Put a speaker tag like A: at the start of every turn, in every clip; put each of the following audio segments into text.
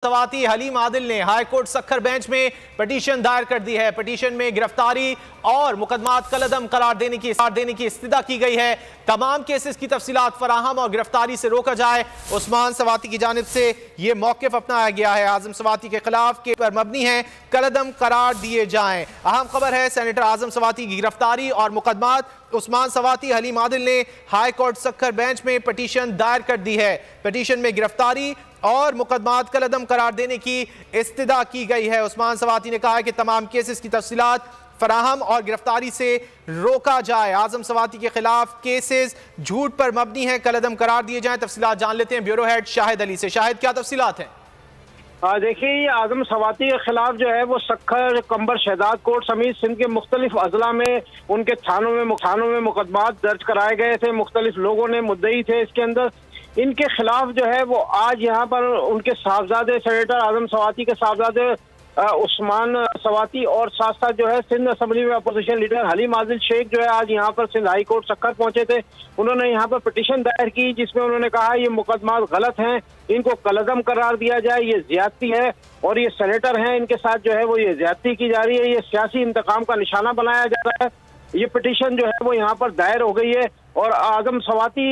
A: सवाती हलीम आदिल ने high court Sukkur bench में petition दायर कर दी है। पिटीशन में गिरफ्तारी और मुकदमात कलअदम करार देने की इस्तदा की गई है। तमाम केसेस की तफसीलात फराहम और गिरफ्तारी से रोका जाए, उस्मान सवाती की जानिब से यह मौक़िफ़ अपनाया गया है। आजम सवाती के खिलाफ के पर मबनी है, कलअदम करार दिए जाएं। अहम खबर है, सेनेटर आजम सवाती की गिरफ्तारी और मुकदमात। उस्मान सवाती हलीम आदिल ने हाई कोर्ट सक्खर बेंच में पिटीशन दायर कर दी है। पिटीशन में गिरफ्तारी और मुकदमात कलअदम करार देने की इस्तदा की गई है। उस्मान सवाती ने कहा है कि तमाम केसेस की तफसीलात फराहम और गिरफ्तारी से रोका जाए। आजम सवाती के खिलाफ केसेस झूठ पर मबनी है, कलअदम करार दिए जाएं। तफसीलात जान लेते हैं ब्यूरो हेड शाहिद अली से। शाहिद, क्या तफसीलात हैं?
B: देखिए, आजम सवाती के खिलाफ जो है वो सक्खर, कंबर, शहजाद कोर्ट समेत सिंध के मुख्तलिफ अजला में उनके थानों में मुकदमात दर्ज कराए गए थे। मुख्तलिफ लोगों ने मुद्दई थे इसके अंदर। इनके खिलाफ जो है वो आज यहाँ पर उनके साहबजादे सेनेटर आजम सवाती के साहबजादे उस्मान सवाती और साथ साथ जो है सिंध असम्बली में अपोजिशन लीडर हलीम आदिल शेख जो है आज यहाँ पर सिंध हाई कोर्ट सक्खर पहुंचे थे। उन्होंने यहाँ पर पिटीशन दायर की जिसमें उन्होंने कहा ये मुकदमात गलत हैं, इनको कलअदम करार दिया जाए, ये ज्यादती है और ये सेनेटर हैं, इनके साथ जो है वो ये ज्यादती की जा रही है, ये सियासी इंतकाम का निशाना बनाया जा रहा है। ये पिटीशन जो है वो यहाँ पर दायर हो गई है और आजम सवाती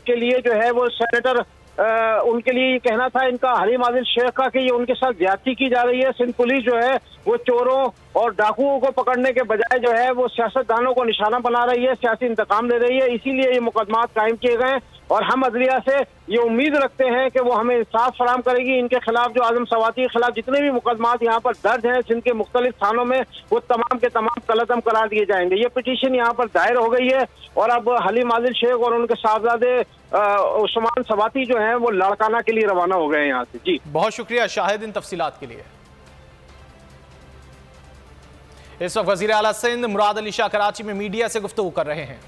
B: के लिए जो है वो सेनेटर उनके लिए ये कहना था इनका हलीम आदिल शेख का कि ये उनके साथ ज्यादती की जा रही है। सिंध पुलिस जो है वो चोरों और डाकुओं को पकड़ने के बजाय जो है वो सियासतदानों को निशाना बना रही है, सियासी इंतकाम ले रही है। इसीलिए ये मुकदमात कायम किए गए और हम अदलिया से ये उम्मीद रखते हैं कि वो हमें इंसाफ फराहम करेगी। इनके खिलाफ जो आजम सवाती के खिलाफ जितने भी मुकदमात यहाँ पर दर्ज हैं सिंध के मुख्तलिफ थानों में, वो तमाम के तमाम कलअदम करार दिए जाएंगे। ये पिटीशन यहाँ पर दायर हो गई है और अब हलीम आदिल शेख और उनके साहबजादे उस्मान सवाती जो हैं वो लाड़काना के लिए रवाना हो गए हैं यहाँ से। जी, बहुत शुक्रिया शाहिद इन तफसीलात के लिए। इस वक्त वज़ीर आला सिंध मुराद अली शाह कराची में मीडिया से गुफ्तगू कर रहे हैं।